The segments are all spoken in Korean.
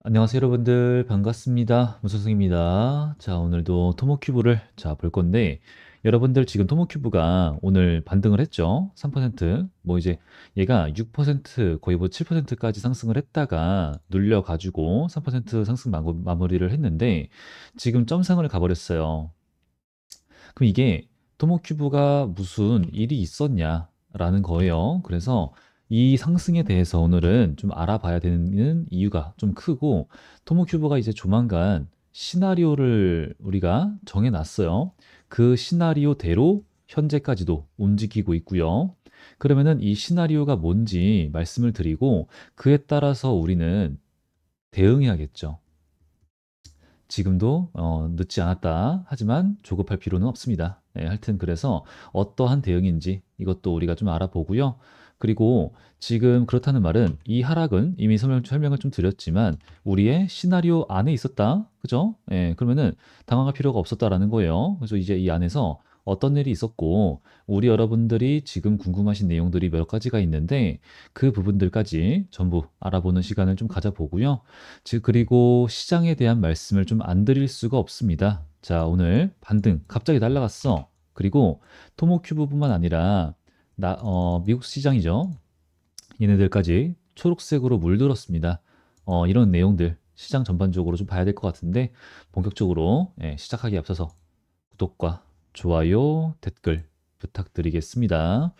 안녕하세요 여러분들 반갑습니다. 무선승입니다. 자 오늘도 토모큐브를 볼 건데 여러분들 지금 토모큐브가 오늘 반등을 했죠. 3%뭐 이제 얘가 6% 거의 뭐 7%까지 상승을 했다가 눌려 가지고 3% 상승 마무리를 했는데 지금 점상을 가버렸어요. 그럼 이게 토모큐브가 무슨 일이 있었냐라는 거예요. 그래서 이 상승에 대해서 오늘은 좀 알아봐야 되는 이유가 좀 크고, 토모큐브가 이제 조만간 시나리오를 우리가 정해놨어요. 그 시나리오대로 현재까지도 움직이고 있고요. 그러면은 이 시나리오가 뭔지 말씀을 드리고 그에 따라서 우리는 대응해야겠죠. 지금도 늦지 않았다. 하지만 조급할 필요는 없습니다. 네, 하여튼 그래서 어떠한 대응인지 이것도 우리가 좀 알아보고요. 그리고 지금 그렇다는 말은 이 하락은 이미 설명을 좀 드렸지만 우리의 시나리오 안에 있었다. 그죠? 예, 그러면은 당황할 필요가 없었다라는 거예요. 그래서 이제 이 안에서 어떤 일이 있었고 우리 여러분들이 지금 궁금하신 내용들이 몇 가지가 있는데 그 부분들까지 전부 알아보는 시간을 좀 가져보고요. 그리고 시장에 대한 말씀을 좀 안 드릴 수가 없습니다. 자, 오늘 반등 갑자기 날라갔어. 그리고 토모큐브뿐만 아니라 미국 시장이죠. 얘네들까지 초록색으로 물들었습니다. 이런 내용들 시장 전반적으로 좀 봐야 될 것 같은데 본격적으로 시작하기 앞서서 구독과 좋아요, 댓글 부탁드리겠습니다.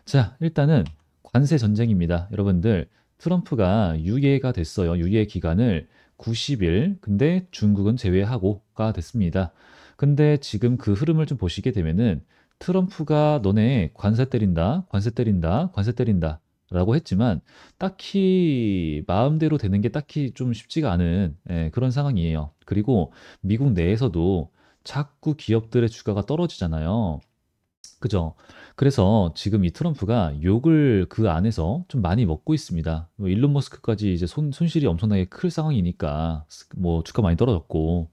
자, 일단은 관세 전쟁입니다. 여러분들, 트럼프가 유예가 됐어요. 유예 기간을 90일, 근데 중국은 제외하고가 됐습니다. 근데 지금 그 흐름을 좀 보시게 되면은 트럼프가 너네 관세 때린다, 관세 때린다, 관세 때린다 라고 했지만 딱히 마음대로 되는 게 딱히 좀 쉽지가 않은 그런 상황이에요. 그리고 미국 내에서도 자꾸 기업들의 주가가 떨어지잖아요. 그죠? 그래서 지금 이 트럼프가 욕을 그 안에서 좀 많이 먹고 있습니다. 뭐 일론 머스크까지 이제 손실이 엄청나게 클 상황이니까 뭐 주가 많이 떨어졌고.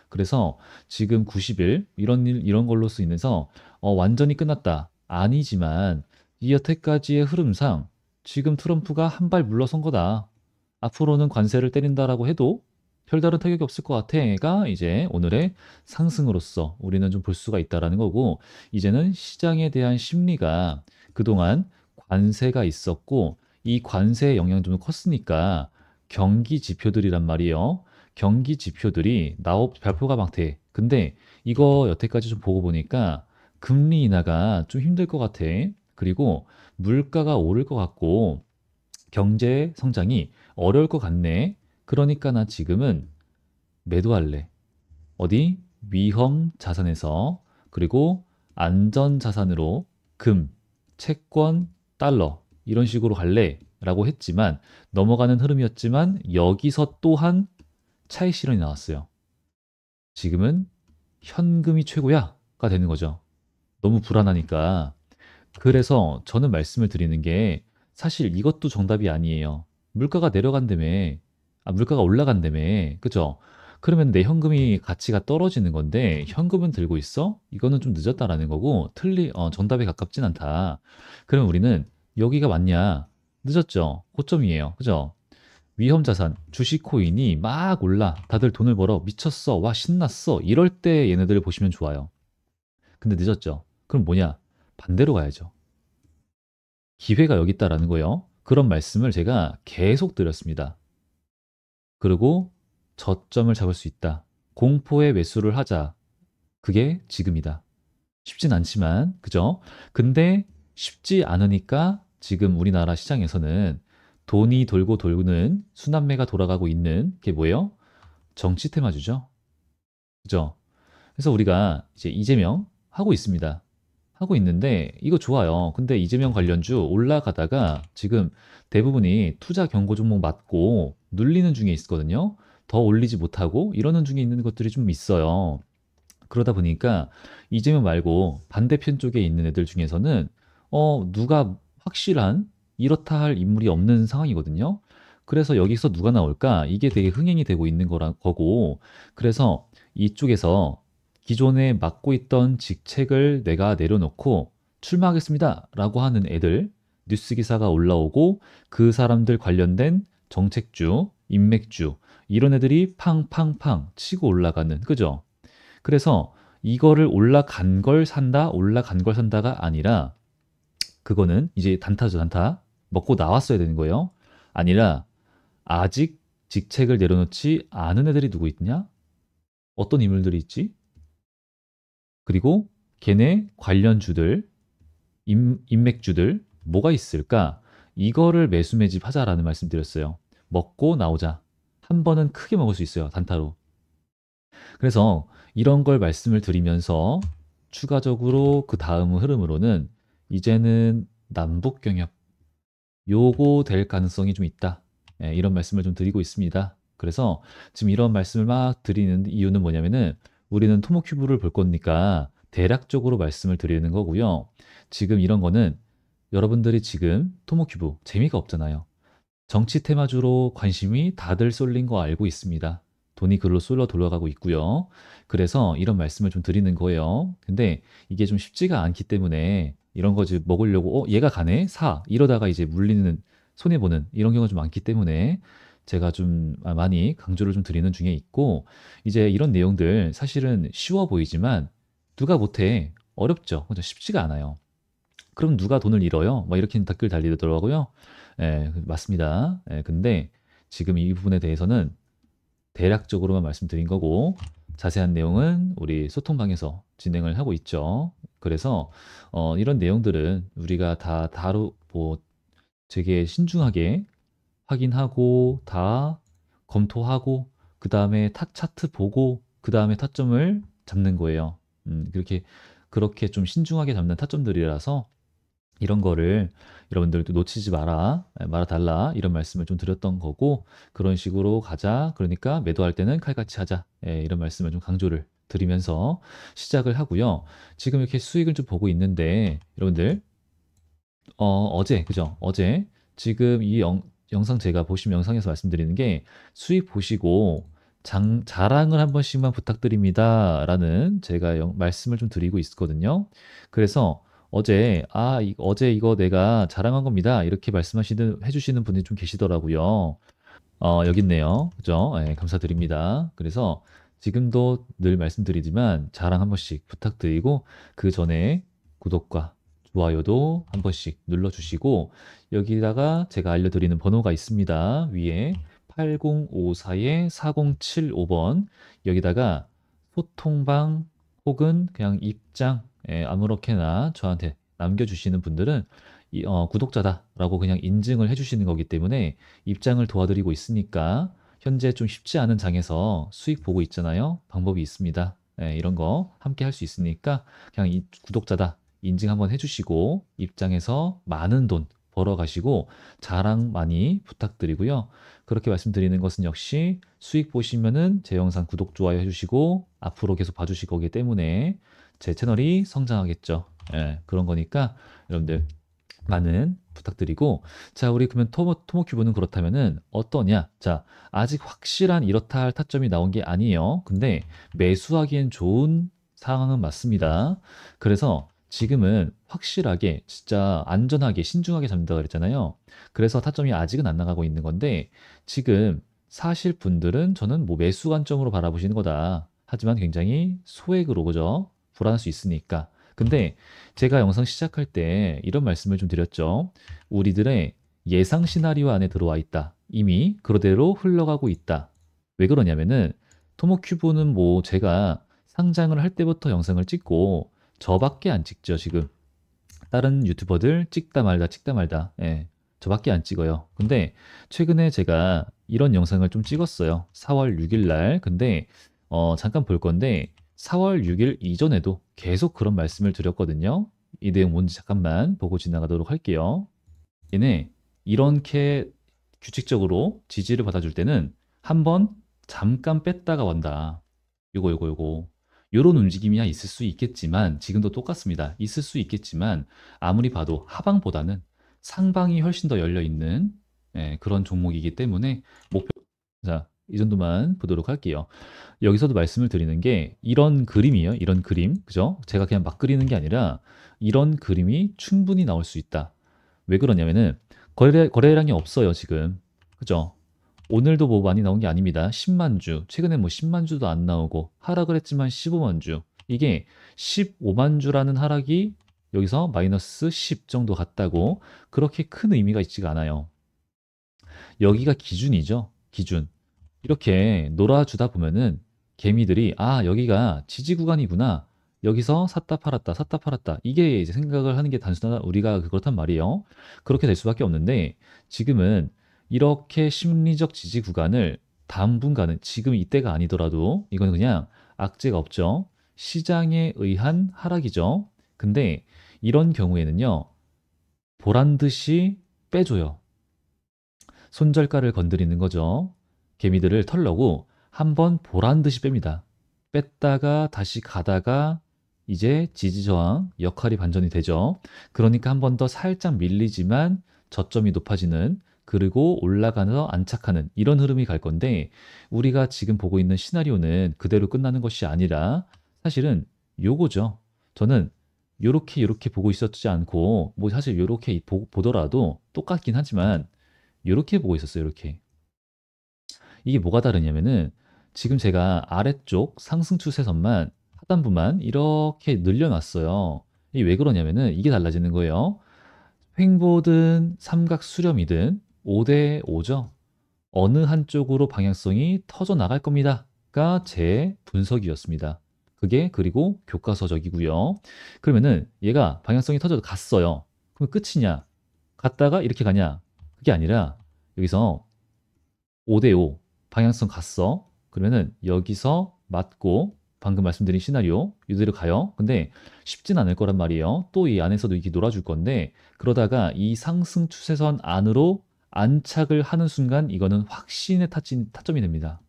그래서 지금 90일 이런 걸로서 인해서 완전히 끝났다. 아니지만 이 여태까지의 흐름상 지금 트럼프가 한 발 물러선 거다. 앞으로는 관세를 때린다라고 해도 별다른 타격이 없을 것 같아가 이제 오늘의 상승으로서 우리는 좀 볼 수가 있다라는 거고, 이제는 시장에 대한 심리가 그동안 관세가 있었고 이 관세의 영향이 좀 컸으니까 경기 지표들이란 말이에요. 경기 지표들이 발표가 막 돼. 근데 이거 여태까지 좀 보고 보니까 금리 인하가 좀 힘들 것 같아. 그리고 물가가 오를 것 같고 경제 성장이 어려울 것 같네. 그러니까 나 지금은 매도할래. 어디? 위험 자산에서. 그리고 안전 자산으로 금, 채권, 달러 이런 식으로 갈래 라고 했지만 넘어가는 흐름이었지만 여기서 또한 차익 실현이 나왔어요. 지금은 현금이 최고야가 되는 거죠. 너무 불안하니까. 그래서 저는 말씀을 드리는 게 사실 이것도 정답이 아니에요. 물가가 내려간다며, 물가가 올라간다며, 그죠? 그러면 내 현금이 가치가 떨어지는 건데 현금은 들고 있어? 이거는 좀 늦었다라는 거고 정답에 가깝진 않다. 그럼 우리는 여기가 맞냐? 늦었죠. 고점이에요. 그죠? 위험 자산, 주식 코인이 막 올라. 다들 돈을 벌어. 미쳤어. 와, 신났어. 이럴 때 얘네들을 보시면 좋아요. 근데 늦었죠. 그럼 뭐냐? 반대로 가야죠. 기회가 여기 있다라는 거예요. 그런 말씀을 제가 계속 드렸습니다. 그리고 저점을 잡을 수 있다. 공포의 매수를 하자. 그게 지금이다. 쉽진 않지만, 그죠? 근데 쉽지 않으니까 지금 우리나라 시장에서는 돈이 돌고 돌는 순환매가 돌아가고 있는 게 뭐예요? 정치 테마주죠. 그죠? 그래서 우리가 이제 이재명 하고 있습니다. 하고 있는데 이거 좋아요. 근데 이재명 관련주 올라가다가 지금 대부분이 투자 경고 종목 맞고 눌리는 중에 있거든요. 더 올리지 못하고 이러는 중에 있는 것들이 좀 있어요. 그러다 보니까 이재명 말고 반대편 쪽에 있는 애들 중에서는 누가 확실한 이렇다 할 인물이 없는 상황이거든요. 그래서 여기서 누가 나올까? 이게 되게 흥행이 되고 있는 거고, 그래서 이쪽에서 기존에 맡고 있던 직책을 내가 내려놓고 출마하겠습니다 라고 하는 애들 뉴스 기사가 올라오고 그 사람들 관련된 정책주, 인맥주 이런 애들이 팡팡팡 치고 올라가는, 그죠? 그래서 이거를 올라간 걸 산다, 올라간 걸 산다가 아니라 그거는 이제 단타죠, 단타. 먹고 나왔어야 되는 거예요. 아니라 아직 직책을 내려놓지 않은 애들이 누구 있냐? 어떤 인물들이 있지? 그리고 걔네 관련주들, 인맥주들 뭐가 있을까? 이거를 매수 매집하자라는 말씀드렸어요. 먹고 나오자. 한 번은 크게 먹을 수 있어요, 단타로. 그래서 이런 걸 말씀을 드리면서 추가적으로 그 다음 흐름으로는 이제는 남북 경협 요거 될 가능성이 좀 있다. 예, 이런 말씀을 좀 드리고 있습니다. 그래서 지금 이런 말씀을 막 드리는 이유는 뭐냐면은 우리는 토모큐브를 볼 거니까 대략적으로 말씀을 드리는 거고요. 지금 이런 거는 여러분들이 지금 토모큐브 재미가 없잖아요. 정치 테마주로 관심이 다들 쏠린 거 알고 있습니다. 돈이 글로 쏠려 돌아가고 있고요. 그래서 이런 말씀을 좀 드리는 거예요. 근데 이게 좀 쉽지가 않기 때문에 이런 거 지금 먹으려고 얘가 가네? 사. 이러다가 이제 물리는 손해보는 이런 경우가 좀 많기 때문에 제가 좀 많이 강조를 좀 드리는 중에 있고 이제 이런 내용들 사실은 쉬워 보이지만 누가 못해 어렵죠. 그죠? 쉽지가 않아요. 그럼 누가 돈을 잃어요? 뭐 이렇게 댓글 달리더라고요. 예, 맞습니다. 예, 근데 지금 이 부분에 대해서는 대략적으로만 말씀드린 거고 자세한 내용은 우리 소통방에서 진행을 하고 있죠. 그래서 이런 내용들은 우리가 다 뭐 되게 신중하게 확인하고 다 검토하고 그 다음에 타 차트 보고 그 다음에 타점을 잡는 거예요. 그렇게 좀 신중하게 잡는 타점들이라서 이런 거를 여러분들도 놓치지 말아 달라 이런 말씀을 좀 드렸던 거고 그런 식으로 가자. 그러니까 매도할 때는 칼같이 하자. 예, 이런 말씀을 좀 강조를 드리면서 시작을 하고요. 지금 이렇게 수익을 좀 보고 있는데 여러분들 어제 그죠? 어제 지금 이 영상 제가 보신 영상에서 말씀드리는 게 수익 보시고 자랑을 한 번씩만 부탁드립니다. 라는 제가 말씀을 좀 드리고 있거든요. 그래서 어제 어제 이거 내가 자랑한 겁니다. 이렇게 해주시는 분이 좀 계시더라고요. 여기 있네요. 그죠? 예, 감사드립니다. 그래서 지금도 늘 말씀드리지만 자랑 한 번씩 부탁드리고 그 전에 구독과 좋아요도 한 번씩 눌러주시고 여기다가 제가 알려드리는 번호가 있습니다. 위에 8054-4075번 여기다가 소통방 혹은 그냥 입장 아무렇게나 저한테 남겨주시는 분들은 구독자다라고 그냥 인증을 해주시는 거기 때문에 입장을 도와드리고 있으니까 현재 좀 쉽지 않은 장에서 수익 보고 있잖아요. 방법이 있습니다. 이런 거 함께 할 수 있으니까 그냥 구독자다 인증 한번 해주시고 입장에서 많은 돈 벌어 가시고 자랑 많이 부탁드리고요. 그렇게 말씀드리는 것은 역시 수익 보시면은 제 영상 구독, 좋아요 해주시고 앞으로 계속 봐주실 거기 때문에 제 채널이 성장하겠죠. 그런 거니까 여러분들 많은 부탁드리고 자 우리 그러면 토모큐브는 그렇다면은 어떠냐 자 아직 확실한 이렇다 할 타점이 나온 게 아니에요. 근데 매수하기엔 좋은 상황은 맞습니다. 그래서 지금은 확실하게 진짜 안전하게 신중하게 잡는다 그랬잖아요. 그래서 타점이 아직은 안 나가고 있는 건데 지금 사실 분들은 저는 뭐 매수 관점으로 바라보시는 거다. 하지만 굉장히 소액으로 그죠? 불안할 수 있으니까. 근데 제가 영상 시작할 때 이런 말씀을 좀 드렸죠. 우리들의 예상 시나리오 안에 들어와 있다. 이미 그대로 흘러가고 있다. 왜 그러냐면은 토모큐브는 뭐 제가 상장을 할 때부터 영상을 찍고 저밖에 안 찍죠, 지금. 다른 유튜버들 찍다 말다 찍다 말다. 예. 저밖에 안 찍어요. 근데 최근에 제가 이런 영상을 좀 찍었어요. 4월 6일 날. 근데 잠깐 볼 건데 4월 6일 이전에도 계속 그런 말씀을 드렸거든요. 이 내용 뭔지 잠깐만 보고 지나가도록 할게요. 얘네 이렇게 규칙적으로 지지를 받아줄 때는 한번 잠깐 뺐다가 원다. 요거. 요런 움직임이야 있을 수 있겠지만 지금도 똑같습니다. 있을 수 있겠지만 아무리 봐도 하방보다는 상방이 훨씬 더 열려있는 그런 종목이기 때문에 자, 이 정도만 보도록 할게요. 여기서도 말씀을 드리는 게 이런 그림이에요. 이런 그림. 그죠? 제가 그냥 막 그리는 게 아니라 이런 그림이 충분히 나올 수 있다. 왜 그러냐면은 거래량이 없어요, 지금. 그죠? 오늘도 뭐 많이 나온 게 아닙니다. 10만 주. 최근에 뭐 10만 주도 안 나오고 하락을 했지만 15만 주. 이게 15만 주라는 하락이 여기서 마이너스 10 정도 같다고 그렇게 큰 의미가 있지가 않아요. 여기가 기준이죠. 기준. 이렇게 놀아주다 보면은 개미들이 아, 여기가 지지 구간이구나. 여기서 샀다 팔았다, 샀다 팔았다. 이게 이제 생각을 하는 게 단순하다. 우리가 그렇단 말이에요. 그렇게 될 수밖에 없는데 지금은 이렇게 심리적 지지 구간을 당분간은 지금 이때가 아니더라도 이거는 그냥 악재가 없죠. 시장에 의한 하락이죠. 근데 이런 경우에는요. 보란 듯이 빼줘요. 손절가를 건드리는 거죠. 개미들을 털려고 한번 보란 듯이 뺍니다. 뺐다가 다시 가다가 이제 지지저항 역할이 반전이 되죠. 그러니까 한 번 더 살짝 밀리지만 저점이 높아지는 그리고 올라가서 안착하는 이런 흐름이 갈 건데 우리가 지금 보고 있는 시나리오는 그대로 끝나는 것이 아니라 사실은 요거죠. 저는 요렇게 보고 있었지 않고 뭐 사실 요렇게 보더라도 똑같긴 하지만 요렇게 보고 있었어요. 요렇게. 이게 뭐가 다르냐면은 지금 제가 아래쪽 상승 추세선만 하단부만 이렇게 늘려놨어요. 이게 왜 그러냐면은 이게 달라지는 거예요. 횡보든 삼각 수렴이든 5대 5죠. 어느 한쪽으로 방향성이 터져 나갈 겁니다가 제 분석이었습니다. 그게 그리고 교과서적이고요. 그러면은 얘가 방향성이 터져 갔어요. 그럼 끝이냐? 갔다가 이렇게 가냐? 그게 아니라 여기서 5대5 방향성 갔어. 그러면은 여기서 맞고 방금 말씀드린 시나리오 이대로 가요. 근데 쉽진 않을 거란 말이에요. 또 이 안에서도 이렇게 놀아줄 건데 그러다가 이 상승 추세선 안으로 안착을 하는 순간 이거는 확신의 타점이 됩니다.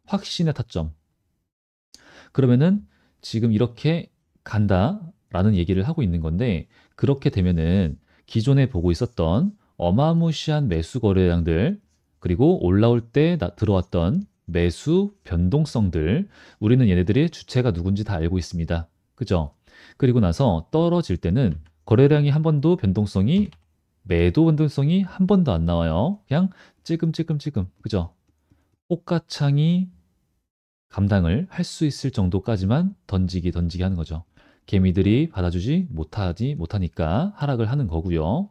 확신의 타점. 그러면은 지금 이렇게 간다라는 얘기를 하고 있는 건데 그렇게 되면은 기존에 보고 있었던 어마무시한 매수 거래량들 그리고 올라올 때 들어왔던 매수 변동성들 우리는 얘네들의 주체가 누군지 다 알고 있습니다. 그죠? 그리고 나서 떨어질 때는 거래량이 한 번도 변동성이 매도 변동성이 한 번도 안 나와요. 그냥 찔끔찔끔찔끔 그죠? 꽃가창이 감당을 할 수 있을 정도까지만 던지기 하는 거죠. 개미들이 받아주지 못하니까 하락을 하는 거고요.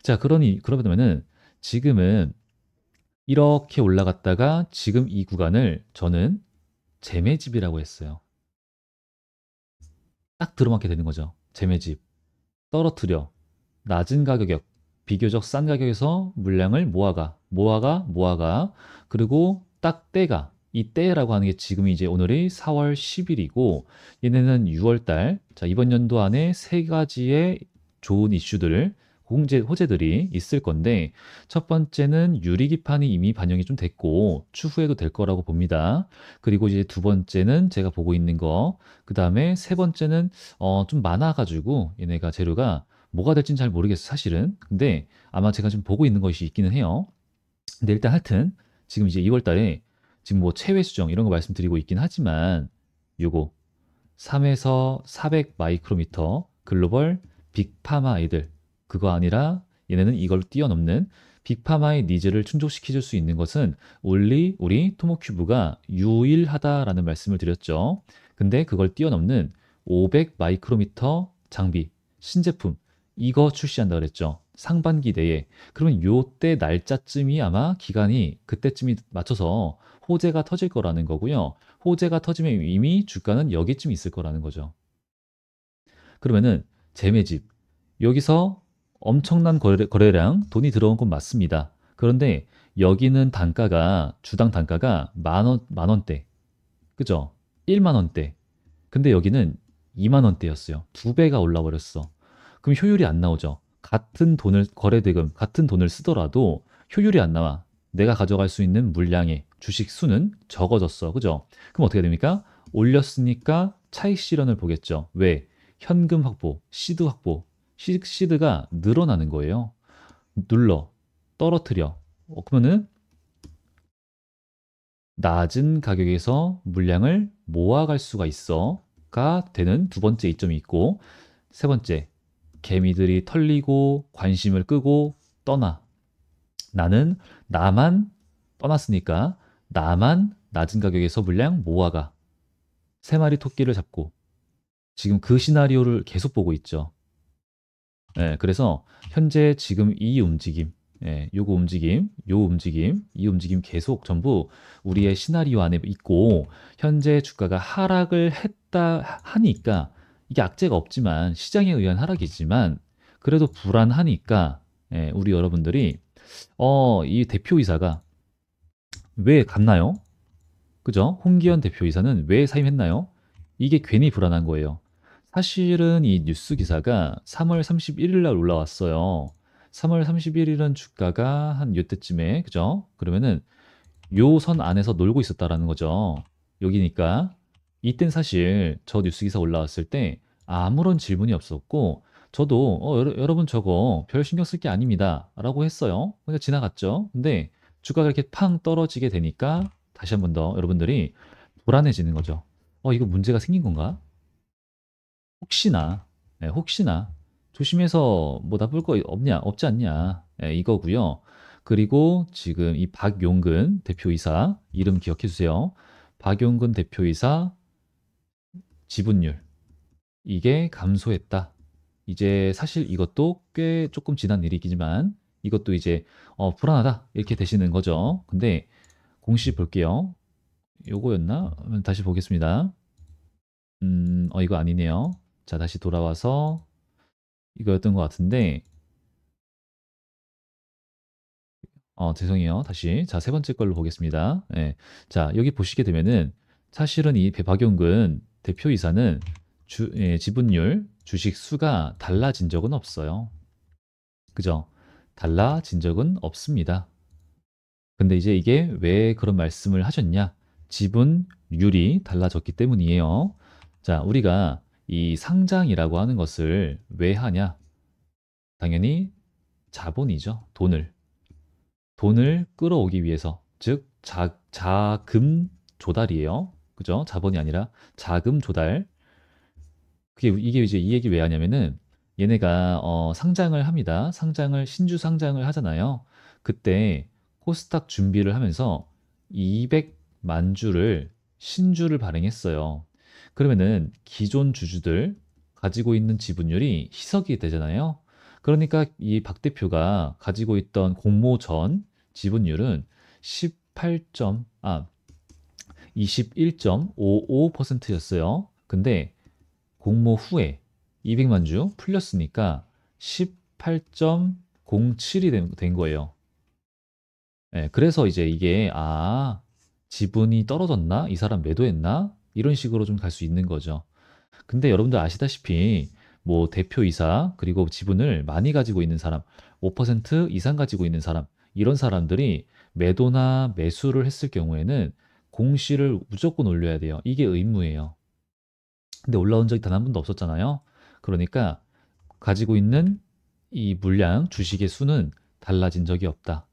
자, 그러면은 지금은 이렇게 올라갔다가 지금 이 구간을 저는 재매집이라고 했어요. 딱 들어맞게 되는 거죠. 재매집. 떨어뜨려. 낮은 가격, 비교적 싼 가격에서 물량을 모아가. 그리고 딱 때가 이 때라고 하는 게 지금 이제 오늘이 4월 10일이고 얘네는 6월 달. 자, 이번 연도 안에 세 가지의 좋은 이슈들을 호재들이 있을 건데 첫 번째는 유리기판이 이미 반영이 좀 됐고 추후에도 될 거라고 봅니다. 그리고 이제 두 번째는 제가 보고 있는 거, 그 다음에 세 번째는 좀 많아가지고 얘네가 재료가 뭐가 될지는 잘 모르겠어요, 사실은. 근데 아마 제가 지금 보고 있는 것이 있기는 해요. 근데 일단 하여튼 지금 이제 2월 달에 지금 뭐 체외 수정 이런 거 말씀드리고 있긴 하지만 요거 3에서 400 마이크로미터 글로벌 빅파마 아이들 그거 아니라 얘네는 이걸 뛰어넘는 빅파마의 니즈를 충족시켜 줄 수 있는 것은 우리 토모큐브가 유일하다라는 말씀을 드렸죠. 근데 그걸 뛰어넘는 500 마이크로미터 장비 신제품 이거 출시한다 그랬죠. 상반기 내에. 그러면 요때 날짜쯤이 아마 기간이 그때쯤이 맞춰서 호재가 터질 거라는 거고요. 호재가 터지면 이미 주가는 여기쯤 있을 거라는 거죠. 그러면은 재매집 여기서 엄청난 거래량 돈이 들어온 건 맞습니다. 그런데 여기는 단가가 주당 단가가 만 원대 그죠? 1만 원대. 근데 여기는 2만 원대였어요. 두 배가 올라 버렸어. 그럼 효율이 안 나오죠. 같은 돈을 거래대금 같은 돈을 쓰더라도 효율이 안 나와. 내가 가져갈 수 있는 물량의 주식 수는 적어졌어. 그죠? 그럼 어떻게 됩니까? 올렸으니까 차익 실현을 보겠죠. 왜? 현금 확보, 시드 확보. 시드가 늘어나는 거예요. 눌러, 떨어뜨려. 그러면은 낮은 가격에서 물량을 모아갈 수가 있어가 되는 두 번째 이점이 있고 세 번째, 개미들이 털리고 관심을 끄고 떠나. 나만 떠났으니까 나만 낮은 가격에서 물량 모아가 세 마리 토끼를 잡고 지금 그 시나리오를 계속 보고 있죠. 예, 그래서 현재 지금 이 움직임, 예, 요거 움직임, 요 움직임, 이 움직임 계속 전부 우리의 시나리오 안에 있고 현재 주가가 하락을 했다 하니까 이게 악재가 없지만 시장에 의한 하락이지만 그래도 불안하니까 예, 우리 여러분들이 이 대표이사가 왜 갔나요? 그죠? 홍기현 대표이사는 왜 사임했나요? 이게 괜히 불안한 거예요. 사실은 이 뉴스 기사가 3월 31일 날 올라왔어요. 3월 31일은 주가가 한 요때쯤에, 그죠? 그러면은 요 선 안에서 놀고 있었다라는 거죠. 여기니까. 이땐 사실 저 뉴스 기사 올라왔을 때 아무런 질문이 없었고, 저도 여러분 저거 별 신경 쓸 게 아닙니다. 라고 했어요. 그냥 지나갔죠. 근데 주가가 이렇게 팡 떨어지게 되니까 다시 한 번 더 여러분들이 불안해지는 거죠. 이거 문제가 생긴 건가? 혹시나, 예, 혹시나 조심해서 뭐 나쁠 거 없지 않냐, 예, 이거고요. 그리고 지금 이 박용근 대표이사 이름 기억해 주세요. 박용근 대표이사 지분율 이게 감소했다. 이제 사실 이것도 꽤 조금 지난 일이지만 이것도 이제 불안하다 이렇게 되시는 거죠. 근데 공시 볼게요. 요거였나? 다시 보겠습니다. 이거 아니네요. 자, 다시 돌아와서 이거였던 것 같은데, 죄송해요. 다시. 자, 세 번째 걸로 보겠습니다. 예. 자, 여기 보시게 되면은 사실은 이 박용근 대표이사는 지분율, 주식 수가 달라진 적은 없어요. 그죠? 달라진 적은 없습니다. 근데 이제 이게 왜 그런 말씀을 하셨냐? 지분율이 달라졌기 때문이에요. 자, 우리가 이 상장이라고 하는 것을 왜 하냐? 당연히 자본이죠. 돈을 끌어오기 위해서. 즉, 자금 조달이에요. 그죠? 자본이 아니라 자금 조달. 이게 이제 이 얘기 왜 하냐면은 얘네가 상장을 합니다. 신주 상장을 하잖아요. 그때 코스닥 준비를 하면서 200만 주를 신주를 발행했어요. 그러면은 기존 주주들 가지고 있는 지분율이 희석이 되잖아요. 그러니까 이 박 대표가 가지고 있던 공모전 지분율은 21.55%였어요. 근데 공모 후에 200만 주 풀렸으니까 18.07이 된 거예요. 예, 그래서 이제 이게 지분이 떨어졌나? 이 사람 매도했나? 이런 식으로 좀 갈 수 있는 거죠. 근데 여러분들 아시다시피 뭐 대표이사 그리고 지분을 많이 가지고 있는 사람, 5% 이상 가지고 있는 사람, 이런 사람들이 매도나 매수를 했을 경우에는 공시를 무조건 올려야 돼요. 이게 의무예요. 근데 올라온 적이 단 한 번도 없었잖아요. 그러니까 가지고 있는 이 물량, 주식의 수는 달라진 적이 없다.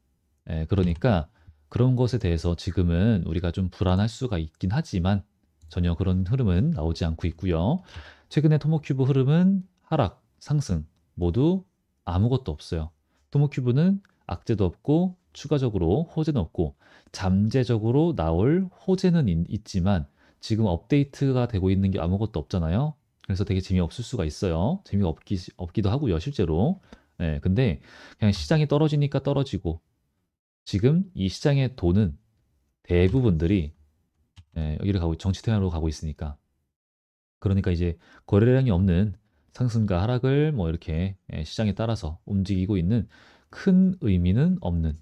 그러니까 그런 것에 대해서 지금은 우리가 좀 불안할 수가 있긴 하지만 전혀 그런 흐름은 나오지 않고 있고요. 최근에 토모큐브 흐름은 하락, 상승 모두 아무것도 없어요. 토모큐브는 악재도 없고 추가적으로 호재는 없고 잠재적으로 나올 호재는 있지만 지금 업데이트가 되고 있는 게 아무것도 없잖아요. 그래서 되게 재미없을 수가 있어요. 없기도 하고요, 실제로. 근데 그냥 시장이 떨어지니까 떨어지고 지금 이 시장의 돈은 대부분들이 여기를 정치 태양으로 가고 있으니까. 그러니까 이제 거래량이 없는 상승과 하락을 뭐 이렇게 시장에 따라서 움직이고 있는 큰 의미는 없는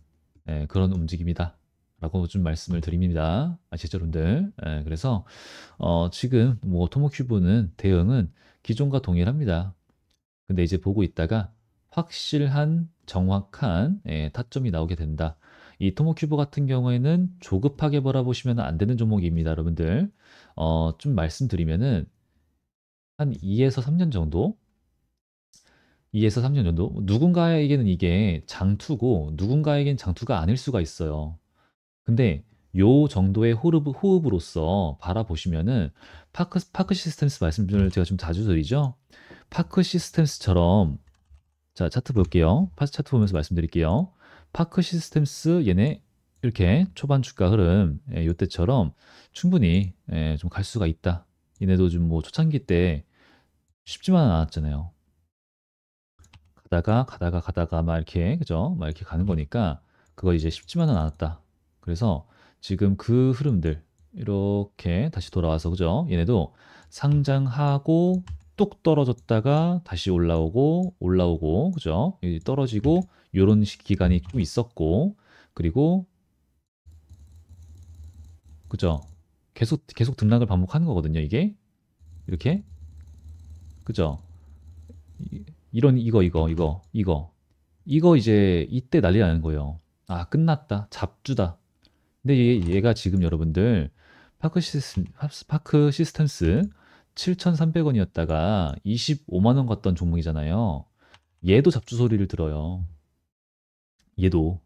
그런 움직임이다. 라고 좀 말씀을 드립니다. 아시죠, 여러분들? 그래서 지금 뭐 토모큐브는 대응은 기존과 동일합니다. 근데 이제 보고 있다가 확실한 정확한 타점이 나오게 된다. 이 토모큐브 같은 경우에는 조급하게 바라보시면 안 되는 종목입니다, 여러분들. 좀 말씀드리면은 한 2에서 3년 정도? 2에서 3년 정도? 누군가에게는 이게 장투고 누군가에겐 장투가 아닐 수가 있어요. 근데 요 정도의 호흡으로서 바라보시면은 파크 시스템스 말씀을 제가 좀 자주 드리죠. 파크 시스템스처럼 자, 차트 볼게요. 차트 보면서 말씀드릴게요. 파크 시스템스 얘네 이렇게 초반 주가 흐름 요때처럼 충분히 좀 갈 수가 있다. 얘네도 좀 뭐 초창기 때 쉽지만은 않았잖아요. 가다가 막 이렇게 그죠? 막 이렇게 가는 거니까 그거 이제 쉽지만은 않았다. 그래서 지금 그 흐름들 이렇게 다시 돌아와서 그죠? 얘네도 상장하고 뚝 떨어졌다가 다시 올라오고 그죠? 이 떨어지고 요런 기간이 좀 있었고 그리고 그죠? 계속 등락을 반복하는 거거든요, 이게. 이렇게. 그죠? 이런 이거 이제 이때 난리 나는 거예요. 아, 끝났다. 잡주다. 근데 얘가 지금 여러분들 파크 시스템스 7,300원이었다가 25만 원 갔던 종목이잖아요. 얘도 잡주 소리를 들어요. 얘도.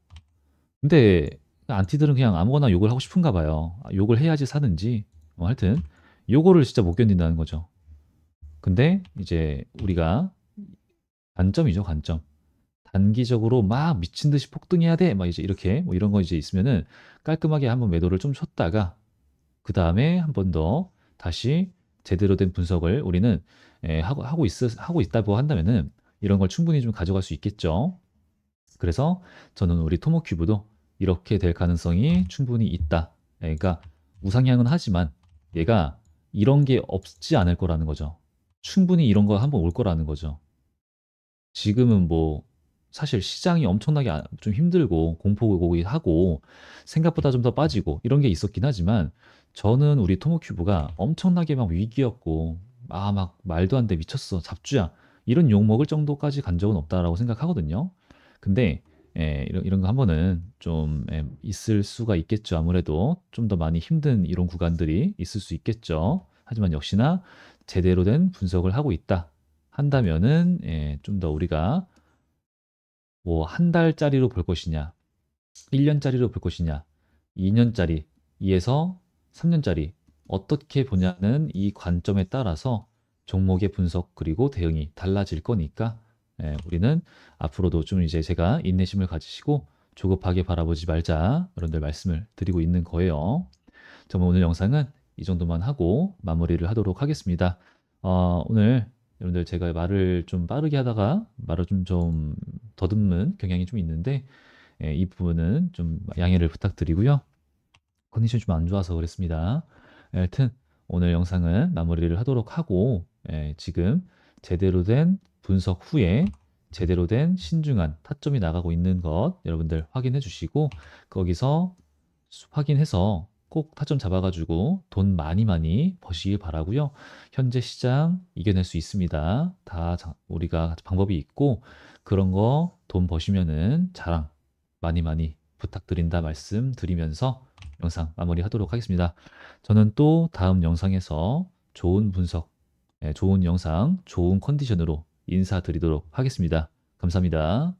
근데 안티들은 그냥 아무거나 욕을 하고 싶은가 봐요. 아, 욕을 해야지 사는지. 하여튼 요거를 진짜 못 견딘다는 거죠. 근데 이제 우리가 관점이죠, 관점. 단기적으로 막 미친 듯이 폭등해야 돼. 막 이제 이렇게 뭐 이런 거 이제 있으면은 깔끔하게 한번 매도를 좀 쳤다가 그 다음에 한 번 더 다시 제대로 된 분석을 우리는 하고 있다고 한다면은 이런 걸 충분히 좀 가져갈 수 있겠죠. 그래서 저는 우리 토모큐브도 이렇게 될 가능성이 충분히 있다. 그러니까 우상향은 하지만 얘가 이런 게 없지 않을 거라는 거죠. 충분히 이런 거 한번 올 거라는 거죠. 지금은 뭐 사실 시장이 엄청나게 좀 힘들고 공포고기하고 생각보다 좀 더 빠지고 이런 게 있었긴 하지만 저는 우리 토모큐브가 엄청나게 막 위기였고 아 막 말도 안 돼 미쳤어 잡주야 이런 욕 먹을 정도까지 간 적은 없다라고 생각하거든요. 근데 이런 거 한 번은 좀 있을 수가 있겠죠. 아무래도 좀 더 많이 힘든 이런 구간들이 있을 수 있겠죠. 하지만 역시나 제대로 된 분석을 하고 있다. 한다면은 좀 더 우리가 뭐 한 달짜리로 볼 것이냐, 1년짜리로 볼 것이냐, 2년짜리, 2에서 3년짜리 어떻게 보냐는 이 관점에 따라서 종목의 분석 그리고 대응이 달라질 거니까 우리는 앞으로도 좀 이제 제가 인내심을 가지시고 조급하게 바라보지 말자 여러분들 말씀을 드리고 있는 거예요. 정말 오늘 영상은 이 정도만 하고 마무리를 하도록 하겠습니다. 오늘 여러분들 제가 말을 좀 빠르게 하다가 말을 좀 더듬는 경향이 좀 있는데 이 부분은 좀 양해를 부탁드리고요. 컨디션이 좀 안 좋아서 그랬습니다. 여튼 오늘 영상은 마무리를 하도록 하고 지금 제대로 된 분석 후에 제대로 된 신중한 타점이 나가고 있는 것 여러분들 확인해 주시고 거기서 확인해서 꼭 타점 잡아가지고 돈 많이 버시길 바라고요. 현재 시장 이겨낼 수 있습니다. 다 우리가 방법이 있고 그런 거 돈 버시면은 자랑 많이 부탁드린다 말씀드리면서 영상 마무리하도록 하겠습니다. 저는 또 다음 영상에서 좋은 분석, 좋은 영상, 좋은 컨디션으로 인사드리도록 하겠습니다. 감사합니다.